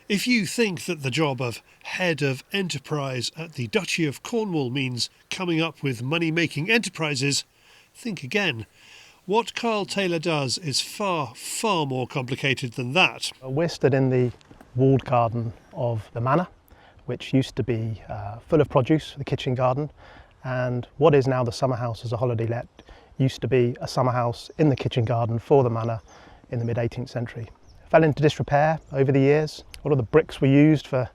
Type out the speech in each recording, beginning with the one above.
If you think that the job of head of enterprise at the Duchy of Cornwall means coming up with money-making enterprises, think again. What Karl Taylor does is far, far more complicated than that. We're stood in the walled garden of the manor, which used to be full of produce, the kitchen garden, and what is now the summer house as a holiday let used to be a summer house in the kitchen garden for the manor in the mid-18th century. Fell into disrepair over the years. A lot of the bricks were used for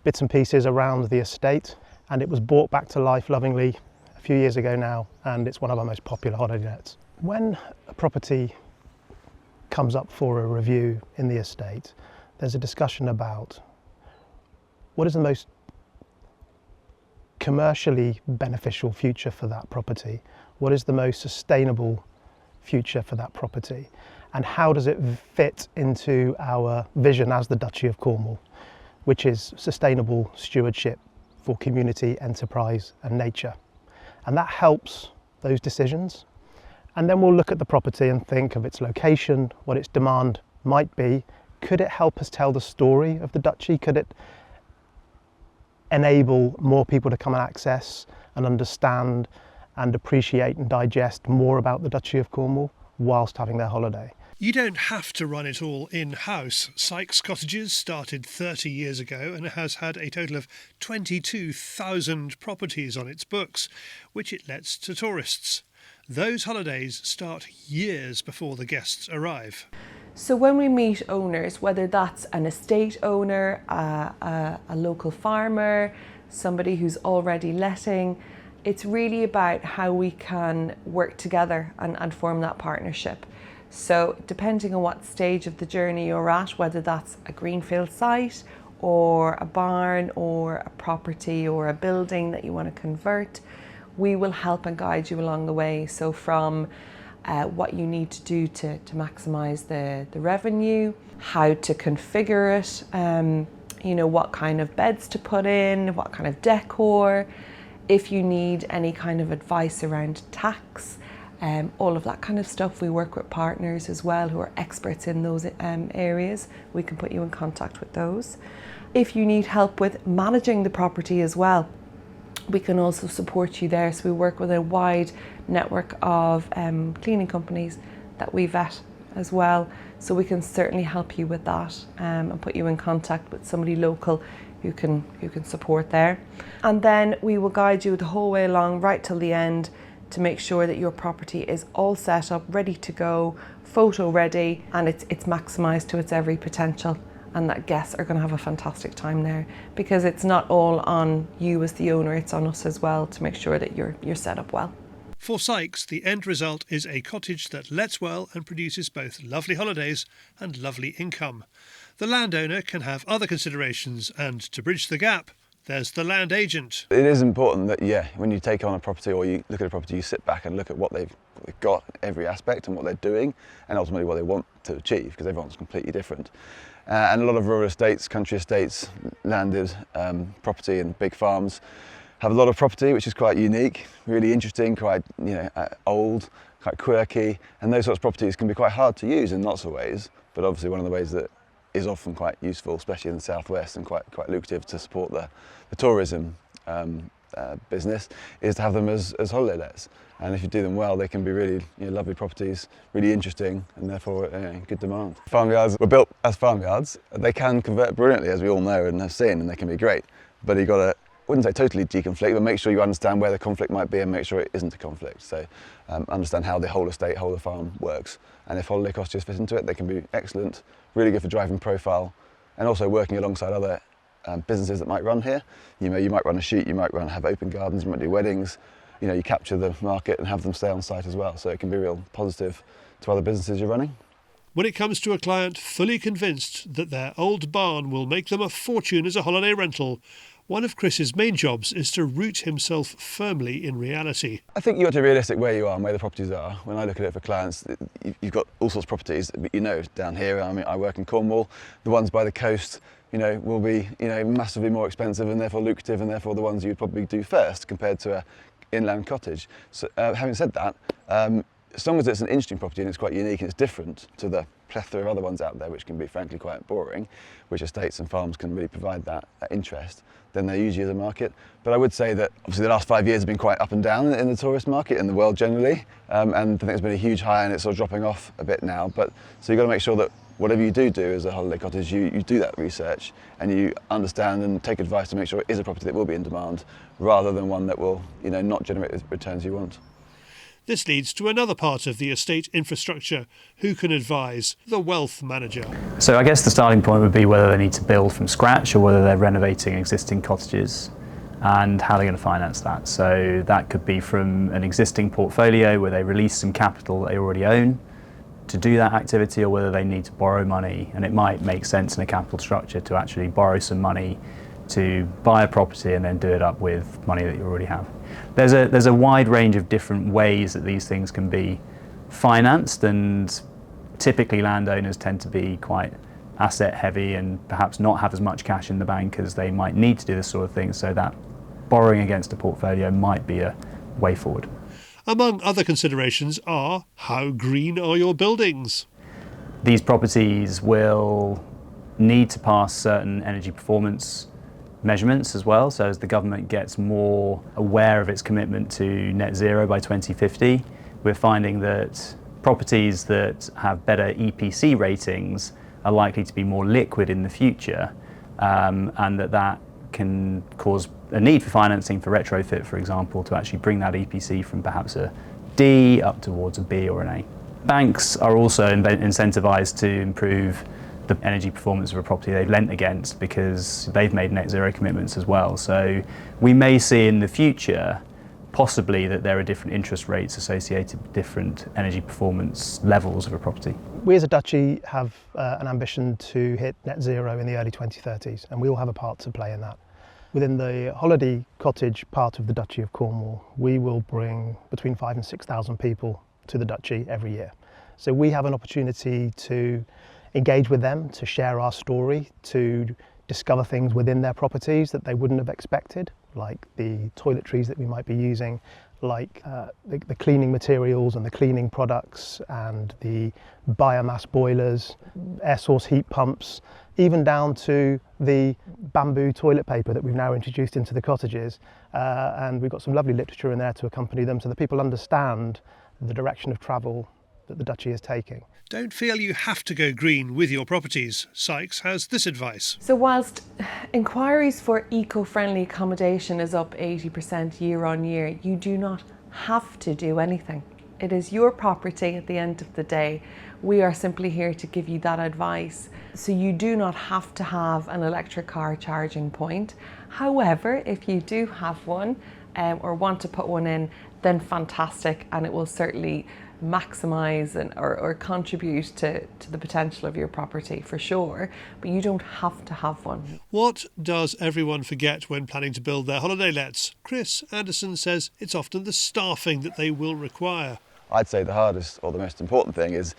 bits and pieces around the estate, and it was brought back to life lovingly a few years ago now, and it's one of our most popular holiday lets. When a property comes up for a review in the estate, there's a discussion about what is the most commercially beneficial future for that property, what is the most sustainable future for that property, and how does it fit into our vision as the Duchy of Cornwall, which is sustainable stewardship for community, enterprise and nature. And that helps those decisions. And then we'll look at the property and think of its location, what its demand might be. Could it help us tell the story of the Duchy? Could it enable more people to come and access and understand and appreciate and digest more about the Duchy of Cornwall whilst having their holiday? You don't have to run it all in-house. Sykes Cottages started 30 years ago and has had a total of 22,000 properties on its books, which it lets to tourists. Those holidays start years before the guests arrive. So when we meet owners, whether that's an estate owner, a local farmer, somebody who's already letting, it's really about how we can work together and form that partnership. So depending on what stage of the journey you're at, whether that's a greenfield site or a barn or a property or a building that you want to convert, we will help and guide you along the way. So from what you need to do to maximise the revenue, how to configure it, what kind of beds to put in, what kind of decor, if you need any kind of advice around tax, all of that kind of stuff. We work with partners as well who are experts in those areas. We can put you in contact with those. If you need help with managing the property as well, we can also support you there. So we work with a wide network of cleaning companies that we vet as well. So we can certainly help you with that and put you in contact with somebody local who can support there. And then we will guide you the whole way along right till the end to make sure that your property is all set up, ready to go, photo ready, and it's maximised to its every potential, and that guests are going to have a fantastic time there, because it's not all on you as the owner, it's on us as well to make sure that you're set up well. For Sykes, the end result is a cottage that lets well and produces both lovely holidays and lovely income. The landowner can have other considerations, and to bridge the gap, there's the land agent. It is important that, when you take on a property or you look at a property, you sit back and look at what they've got, every aspect, and what they're doing, and ultimately what they want to achieve, because everyone's completely different. And a lot of rural estates, country estates, landed property and big farms have a lot of property which is quite unique, really interesting, quite old, quite quirky, and those sorts of properties can be quite hard to use in lots of ways, but obviously one of the ways that is often quite useful, especially in the southwest, and quite lucrative to support the tourism business, is to have them as holiday lets. And if you do them well, they can be really lovely properties, really interesting, and therefore good demand. Farmyards were built as farmyards. They can convert brilliantly, as we all know and have seen, and they can be great. But you've got to, I wouldn't say totally deconflict, but make sure you understand where the conflict might be and make sure it isn't a conflict. So understand how the whole estate, whole of the farm works. And if holiday cottages fit into it, they can be excellent, really good for driving profile, and also working alongside other businesses that might run here. You might run a shoot, you might have open gardens, you might do weddings. You capture the market and have them stay on site as well. So it can be real positive to other businesses you're running. When it comes to a client fully convinced that their old barn will make them a fortune as a holiday rental, one of Chris's main jobs is to root himself firmly in reality. I think you've got to be realistic where you are and where the properties are. When I look at it for clients, you've got all sorts of properties. Down here, I work in Cornwall, the ones by the coast, will be, massively more expensive and therefore lucrative, and therefore the ones you'd probably do first compared to a inland cottage. So having said that, as long as it's an interesting property and it's quite unique and it's different to the plethora of other ones out there, which can be frankly quite boring, which estates and farms can really provide that interest, then they're usually the market. But I would say that obviously the last 5 years have been quite up and down in the tourist market in the world generally, and I think there's been a huge high and it's sort of dropping off a bit now. But so you've got to make sure that whatever you do as a holiday cottage, you do that research and you understand and take advice to make sure it is a property that will be in demand, rather than one that will, not generate the returns you want. This leads to another part of the estate infrastructure. Who can advise? The wealth manager. So I guess the starting point would be whether they need to build from scratch or whether they're renovating existing cottages, and how they're going to finance that. So that could be from an existing portfolio where they release some capital that they already own to do that activity, or whether they need to borrow money. And it might make sense in a capital structure to actually borrow some money to buy a property and then do it up with money that you already have. There's a wide range of different ways that these things can be financed, and typically landowners tend to be quite asset heavy and perhaps not have as much cash in the bank as they might need to do this sort of thing, so that borrowing against a portfolio might be a way forward. Among other considerations are, how green are your buildings? These properties will need to pass certain energy performance measurements as well. So as the government gets more aware of its commitment to net zero by 2050, we're finding that properties that have better EPC ratings are likely to be more liquid in the future, and that can cause a need for financing for retrofit, for example, to actually bring that EPC from perhaps a D up towards a B or an A. Banks are also incentivized to improve the energy performance of a property they've lent against, because they've made net zero commitments as well. So we may see in the future possibly that there are different interest rates associated with different energy performance levels of a property. We as a Duchy have an ambition to hit net zero in the early 2030s, and we all have a part to play in that. Within the holiday cottage part of the Duchy of Cornwall, we will bring between 5,000 and 6,000 people to the Duchy every year. So we have an opportunity to engage with them, to share our story, to discover things within their properties that they wouldn't have expected, like the toiletries that we might be using, like the cleaning materials and the cleaning products and the biomass boilers, air source heat pumps, even down to the bamboo toilet paper that we've now introduced into the cottages. And we've got some lovely literature in there to accompany them so that people understand the direction of travel that the Duchy is taking. Don't feel you have to go green with your properties. Sykes has this advice. So whilst inquiries for eco-friendly accommodation is up 80% year on year, you do not have to do anything. It is your property at the end of the day. We are simply here to give you that advice. So you do not have to have an electric car charging point. However, if you do have one or want to put one in, then fantastic, and it will certainly maximise or contribute to the potential of your property for sure, but you don't have to have one. What does everyone forget when planning to build their holiday lets? Chris Anderson says it's often the staffing that they will require. I'd say the hardest or the most important thing is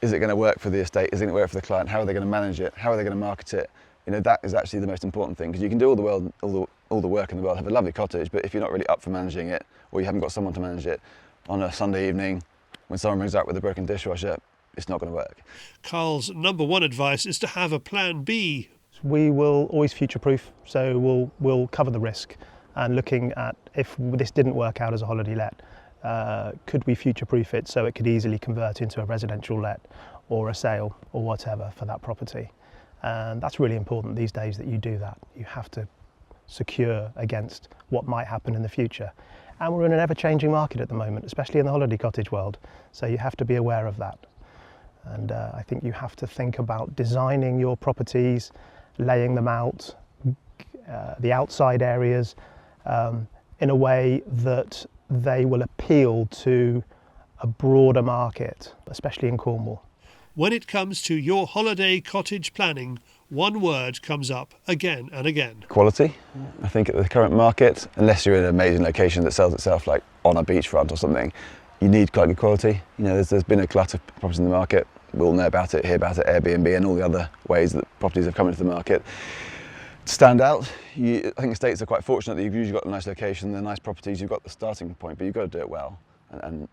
it going to work for the estate? Is it going to work for the client? How are they going to manage it? How are they going to market it? That is actually the most important thing, because you can do all the work in the world, have a lovely cottage, but if you're not really up for managing it, or you haven't got someone to manage it on a Sunday evening, when someone rings out with a broken dishwasher, it's not going to work. Karl's number one advice is to have a plan B. We will always future-proof, so we'll cover the risk, and looking at if this didn't work out as a holiday let, could we future-proof it so it could easily convert into a residential let or a sale or whatever for that property. And that's really important these days that you do that. You have to secure against what might happen in the future. And we're in an ever-changing market at the moment, especially in the holiday cottage world. So you have to be aware of that. And I think you have to think about designing your properties, laying them out, the outside areas, in a way that they will appeal to a broader market, especially in Cornwall. When it comes to your holiday cottage planning, one word comes up again and again. Quality. I think at the current market, unless you're in an amazing location that sells itself like on a beachfront or something, you need quite good quality. There's been a glut of properties in the market. We all know about it, hear about it, Airbnb and all the other ways that properties have come into the market. To stand out, I think estates are quite fortunate that you've usually got a nice location, they're nice properties, you've got the starting point, but you've got to do it well. and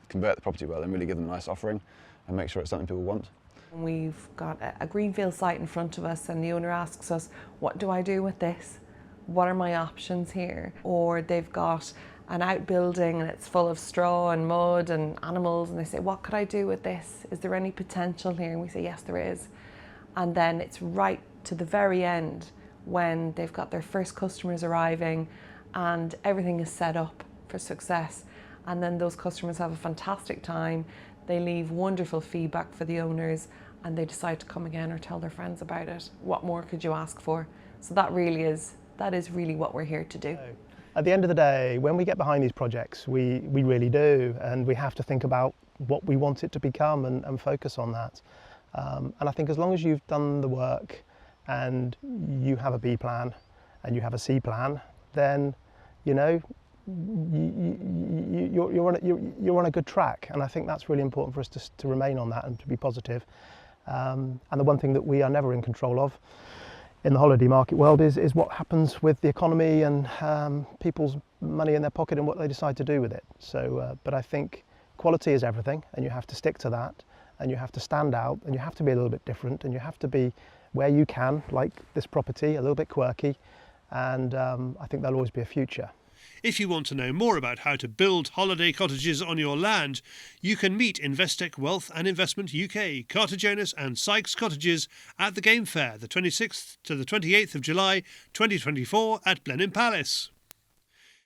convert the property well and really give them a nice offering and make sure it's something people want. We've got a greenfield site in front of us and the owner asks us, what do I do with this? What are my options here? Or they've got an outbuilding and it's full of straw and mud and animals, and they say, what could I do with this? Is there any potential here? And we say, yes, there is. And then it's right to the very end when they've got their first customers arriving and everything is set up for success. And then those customers have a fantastic time. They leave wonderful feedback for the owners and they decide to come again or tell their friends about it. What more could you ask for? So that is really what we're here to do. At the end of the day, when we get behind these projects, we really do, and we have to think about what we want it to become and focus on that. And I think as long as you've done the work and you have a B plan and you have a C plan, then you're on a good track. And I think that's really important for us to remain on that and to be positive. And the one thing that we are never in control of in the holiday market world is what happens with the economy and people's money in their pocket and what they decide to do with it. So, but I think quality is everything, and you have to stick to that, and you have to stand out, and you have to be a little bit different, and you have to be where you can, like this property, a little bit quirky, and I think there'll always be a future. If you want to know more about how to build holiday cottages on your land, you can meet Investec Wealth and Investment UK, Carter Jonas and Sykes Cottages at the Game Fair, the 26th to the 28th of July 2024 at Blenheim Palace.